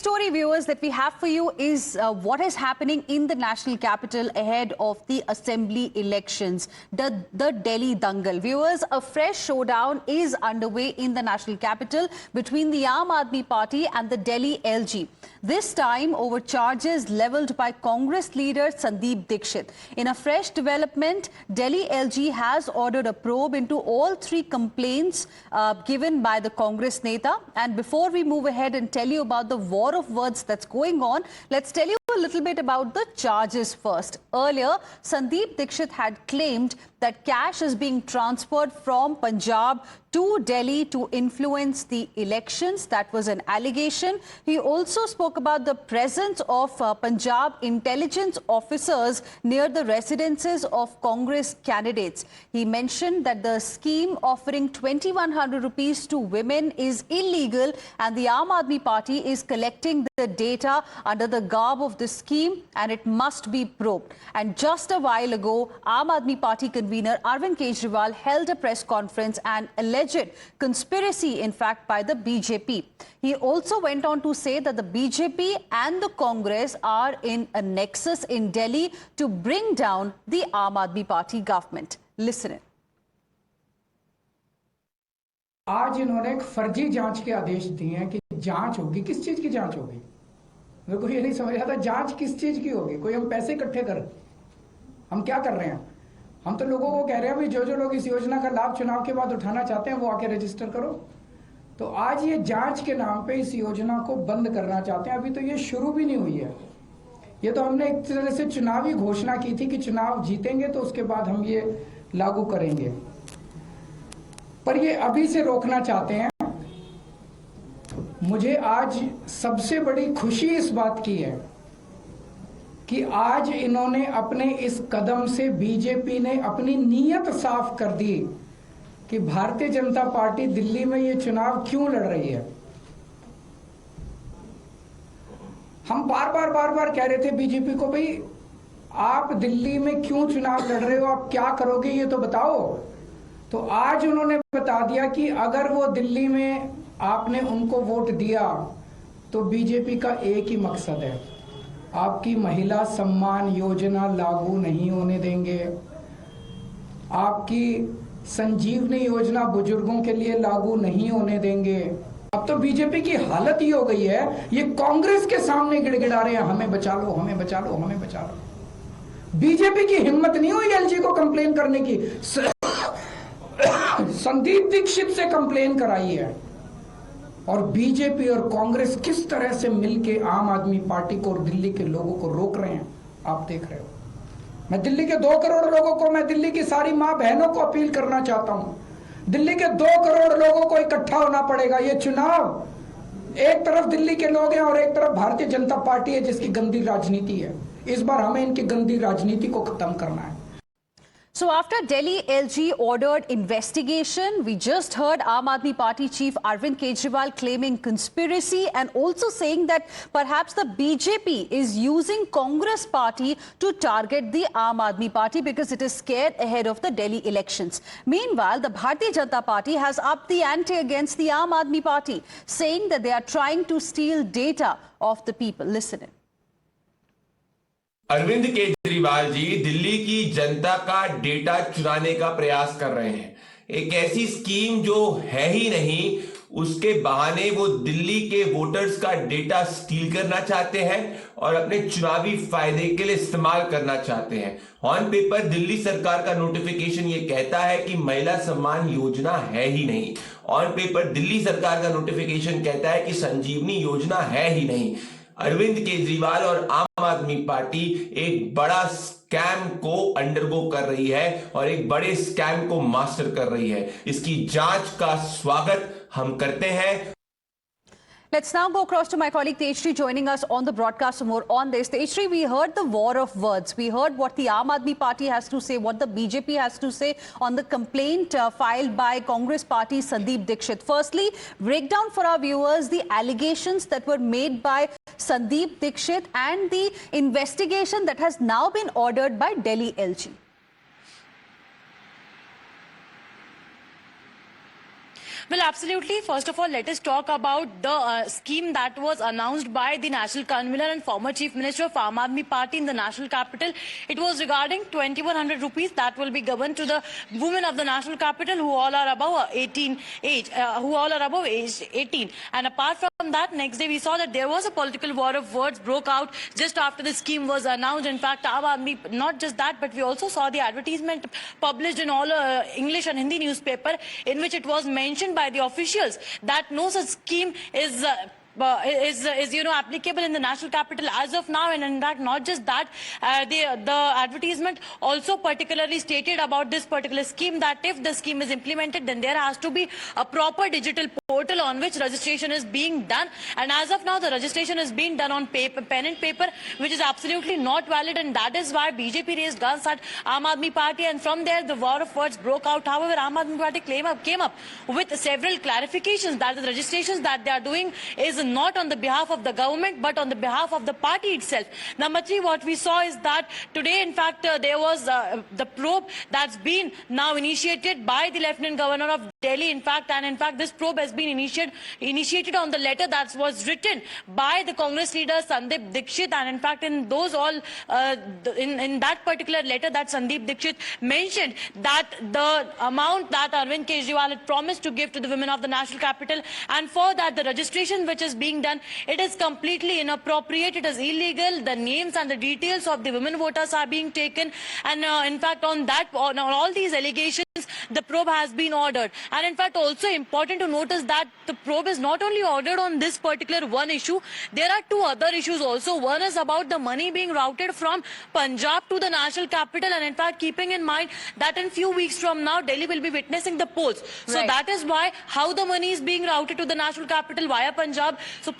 Story, viewers, that we have for you is what is happening in the national capital ahead of the assembly elections, the Delhi Dangal. Viewers, a fresh showdown is underway in the national capital between the Aam Aadmi Party and the Delhi LG. This time over charges levelled by Congress leader Sandeep Dixit. In a fresh development, Delhi LG has ordered a probe into all three complaints given by the Congress Neta. And before we move ahead and tell you about the war of words that's going on, let's tell you a little bit about the charges first. Earlier, Sandeep Dixit had claimed that cash is being transferred from Punjab to Delhi to influence the elections. That was an allegation. He also spoke about the presence of Punjab intelligence officers near the residences of Congress candidates. He mentioned that the scheme offering 2,100 rupees to women is illegal and the Aam Aadmi Party is collecting the data under the garb of the scheme and it must be probed. And just a while ago, Aam Aadmi Party convener Arvind Kejriwal held a press conference and alleged conspiracy, in fact, by the BJP. He also went on to say that the BJP and the Congress are in a nexus in Delhi to bring down the Aam Aadmi Party government. Listen in. आज इन्होंने एक फर्जी जांच के आदेश दिए हैं कि जांच होगी। किस चीज की जांच होगी? मेरे को ये नहीं समझ आता, जांच किस चीज की होगी? कोई हम पैसे इकट्ठे कर, हम क्या कर रहे हैं? हम तो लोगों को कह रहे हैं भी जो लोग इस योजना का लाभ चुनाव के बाद उठाना चाहते हैं वो आके रजिस्टर करो। तो आज ये जांच के नाम पे इस योजना को बंद करना चाहते हैं। अभी तो ये शुरू भी नहीं हुई है। ये तो हमने एक तरह से चुनावी घोषणा की थी कि चुनाव जीतेंगे तो उसके बाद हम ये लागू करेंगे, पर ये अभी से रोकना चाहते हैं। मुझे आज सबसे बड़ी खुशी इस बात की है कि आज इन्होंने अपने इस कदम से बीजेपी ने अपनी नीयत साफ कर दी कि भारतीय जनता पार्टी दिल्ली में ये चुनाव क्यों लड़ रही है। हम बार बार कह रहे थे बीजेपी को, भाई आप दिल्ली में क्यों चुनाव लड़ रहे हो, आप क्या करोगे ये तो बताओ। तो आज उन्होंने बता दिया कि अगर वो दिल्ली में आपने उनको वोट दिया तो बीजेपी का एक ही मकसद है, आपकी महिला सम्मान योजना लागू नहीं होने देंगे, आपकी संजीवनी योजना बुजुर्गों के लिए लागू नहीं होने देंगे। अब तो बीजेपी की हालत ही हो गई है, ये कांग्रेस के सामने गिड़गिड़ा रहे हैं, हमें बचा लो, हमें बचा लो, हमें बचा लो। बीजेपी की हिम्मत नहीं हुई एलजी को कंप्लेन करने की। संदीप दीक्षित से कंप्लेन कराई है। और बीजेपी और कांग्रेस किस तरह से मिलके आम आदमी पार्टी को और दिल्ली के लोगों को रोक रहे हैं, आप देख रहे हो। मैं दिल्ली के 2 करोड़ लोगों को, मैं दिल्ली की सारी मां बहनों को अपील करना चाहता हूं। दिल्ली के 2 करोड़ लोगों को इकट्ठा होना पड़ेगा। ये चुनाव, एक तरफ दिल्ली के लोग हैं और एक तरफ भारतीय जनता पार्टी है जिसकी गंदी राजनीति है। इस बार हमें इनकी गंदी राजनीति को खत्म करना है। So after Delhi LG ordered investigation, we just heard Aam Aadmi Party chief Arvind Kejriwal claiming conspiracy and also saying that perhaps the BJP is using Congress party to target the Aam Aadmi Party because it is scared ahead of the Delhi elections. Meanwhile, the Bharatiya Janata Party has upped the ante against the Aam Aadmi Party, saying that they are trying to steal data of the people. Listen in. Arvind Kejriwal ji Delhi की जनता का data चुराने का प्रयास कर रहे हैं। एक ऐसी स्कीम जो है ही नहीं, उसके बहाने वो दिल्ली के वोटर्स का डेटा स्टील करना चाहते हैं और अपने चुनावी फायदे के लिए इस्तेमाल करना चाहते हैं। ऑन पेपर दिल्ली सरकार का नोटिफिकेशन ये कहता है कि महिला सम्मान योजना है ही नहीं। ऑन पेपर दिल्ली सरकार का नोटिफिकेशन कहता है कि संजीवनी योजना है ही नहीं। अरविंद केजरीवाल और आम आदमी पार्टी एक बड़ा स्कैम को अंडरगो कर रही है और एक बड़े स्कैम को मास्टर कर रही है। इसकी जांच का स्वागत हम करते हैं। Let's now go across to my colleague Tejshri joining us on the broadcast for more on this. Tejshri, we heard the war of words. We heard what the Aam Aadmi Party has to say, what the BJP has to say on the complaint filed by Congress Party Sandeep Dixit. Firstly, break down for our viewers the allegations that were made by Sandeep Dixit and the investigation that has now been ordered by Delhi LG. Well, absolutely. First of all, let us talk about the scheme that was announced by the National Convener and former Chief Minister of Aam Aadmi Party in the national capital. It was regarding 2100 rupees that will be given to the women of the national capital who all are above 18 age, age 18. And apart from that, next day we saw that there was a political war of words broke out just after the scheme was announced. In fact, Aam Aadmi, not just that, but we also saw the advertisement published in all English and Hindi newspaper in which it was mentioned by the officials that no such scheme is applicable in the national capital as of now. And in fact, not just that, the advertisement also particularly stated about this particular scheme that if the scheme is implemented, then there has to be a proper digital portal on which registration is being done. And as of now, the registration is being done on paper, pen and paper, which is absolutely not valid. And that is why BJP raised guns at Aam Aadmi Party. And from there, the war of words broke out. However, Aam Aadmi Party came up with several clarifications that the registrations that they are doing is not on the behalf of the government, but on the behalf of the party itself. Number three, what we saw is that today, in fact, there was the probe that's been now initiated by the Lieutenant Governor of Delhi. In fact, this probe has been initiated on the letter that was written by the Congress leader Sandeep Dixit. And in fact, in those all, in that particular letter that Sandeep Dixit mentioned that the amount that Arvind Kejriwal had promised to give to the women of the national capital, and for that the registration which is being done, it is completely inappropriate, it is illegal. The names and the details of the women voters are being taken, and in fact on all these allegations the probe has been ordered. And in fact, also important to notice that the probe is not only ordered on this particular one issue, there are two other issues also. One is about the money being routed from Punjab to the national capital, and in fact keeping in mind that in few weeks from now Delhi will be witnessing the polls. So Right. that is why how the money is being routed to the national capital via Punjab. So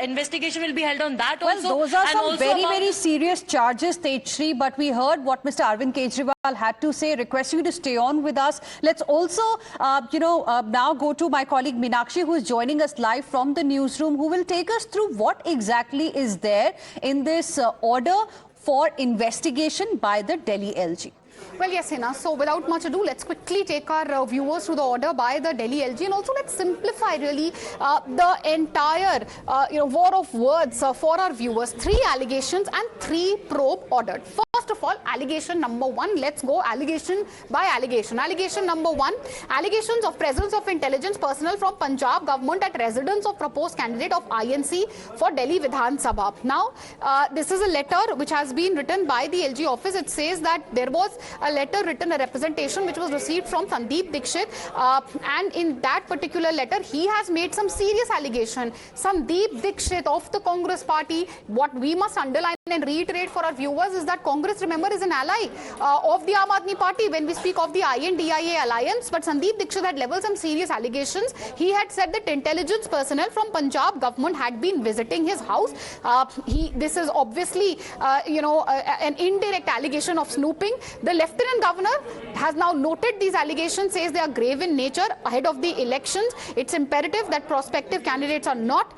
investigation will be held on that Well, also. those are And some also very, about very serious charges, Tejshri, but we heard what Mr. Arvind Kejriwal had to say. Request you to stay on with us. Let's also, now go to my colleague Meenakshi, who is joining us live from the newsroom, who will take us through what exactly is there in this order for investigation by the Delhi LG. Well, yes, Hina. So without much ado, let's quickly take our viewers through the order by the Delhi LG, and also let's simplify really the entire war of words for our viewers. 3 allegations and 3 probe ordered. First of all, allegation number 1. Let's go allegation by allegation. Allegation number 1: allegations of presence of intelligence personnel from Punjab government at residence of proposed candidate of INC for Delhi Vidhan Sabha. Now, this is a letter which has been written by the LG office. It says that there was a letter written, a representation which was received from Sandeep Dixit, and in that particular letter he has made some serious allegation. Sandeep Dixit of the Congress party, what we must underline and reiterate for our viewers is that Congress, remember, is an ally of the Aam Aadmi Party when we speak of the INDIA alliance. But Sandeep Dixit had leveled some serious allegations. He had said that intelligence personnel from Punjab government had been visiting his house. This is obviously an indirect allegation of snooping. The Lieutenant Governor has now noted these allegations, says they are grave in nature. Ahead of the elections, it's imperative that prospective candidates are not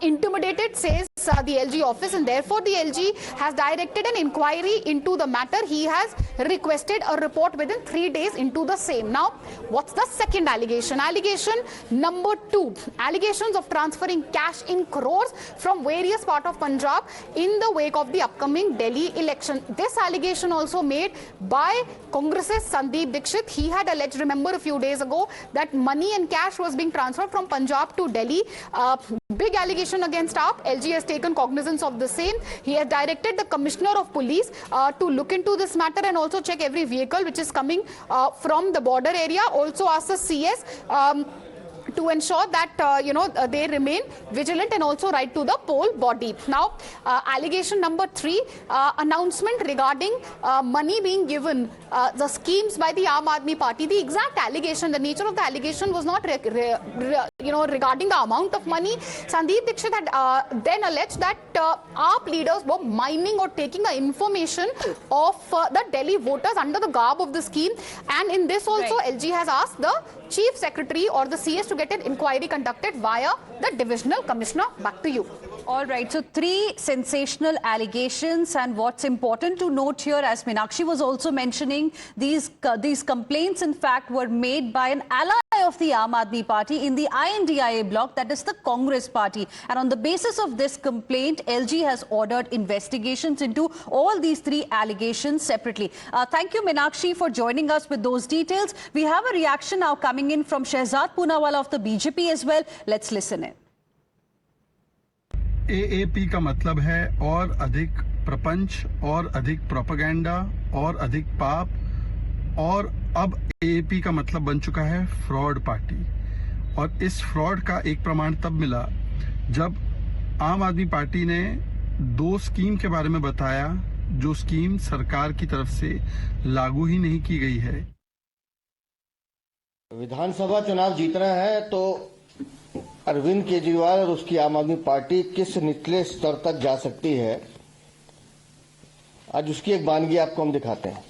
intimidated, says the LG office, and therefore the LG has directed an inquiry into the matter. He has requested a report within 3 days into the same. Now, what's the second allegation? Allegation number 2: allegations of transferring cash in crores from various parts of Punjab in the wake of the upcoming Delhi election. This allegation also made by Congress's Sandeep Dixit. He had alleged, remember, a few days ago that money and cash was being transferred from Punjab to Delhi. Big allegation against AAP. LG has taken cognizance of the same. He has directed the Commissioner of Police to look into this matter and also check every vehicle which is coming from the border area. Also ask the CS to ensure that they remain vigilant and also write to the poll body. Now, allegation number 3: announcement regarding money being given, the schemes by the Aam Aadmi Party. The exact allegation, the nature of the allegation was not regarding the amount of money. Sandeep Dixit had then alleged that AAP leaders were mining or taking the information of the Delhi voters under the garb of the scheme. And in this also, Right. LG has asked the Chief Secretary or the CS to get an inquiry conducted via the Divisional Commissioner. Back to you. All right, so 3 sensational allegations, and what's important to note here, as Meenakshi was also mentioning, these complaints in fact were made by an ally of the Aam Aadmi Party in the INDIA bloc, that is the Congress Party. And on the basis of this complaint, LG has ordered investigations into all these three allegations separately. Thank you, Meenakshi, for joining us with those details. We have a reaction now coming in from Shehzad Poonawala of the BJP as well. Let's listen in. AAP का मतलब है और अधिक प्रपंच, और अधिक propaganda, और अधिक पाप, और अब AAP का मतलब बन चुका है फ्रॉड पार्टी। और इस फ्रॉड का एक प्रमाण तब मिला जब आम आदमी पार्टी ने 2 स्कीम के बारे में बताया जो स्कीम सरकार की तरफ से लागू ही नहीं की गई है। विधानसभा चुनाव जीतना है तो अरविंद केजरीवाल और उसकी आम आदमी पार्टी किस निचले स्तर तक जा सकती है, आज उसकी एक वानगी आपको हम दिखाते हैं।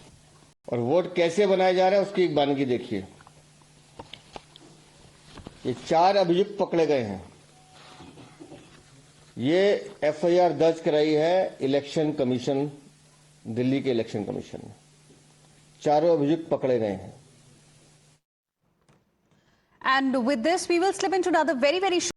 और वोट कैसे बनाया जा रहा है उसकी एक वानगी देखिए। ये 4 अभियुक्त पकड़े गए हैं। ये FIR दर्ज कराई है इलेक्शन कमीशन, दिल्ली के इलेक्शन कमीशन ने। 4 अभियुक्त पकड़े गए हैं। And with this, we will slip into another very, very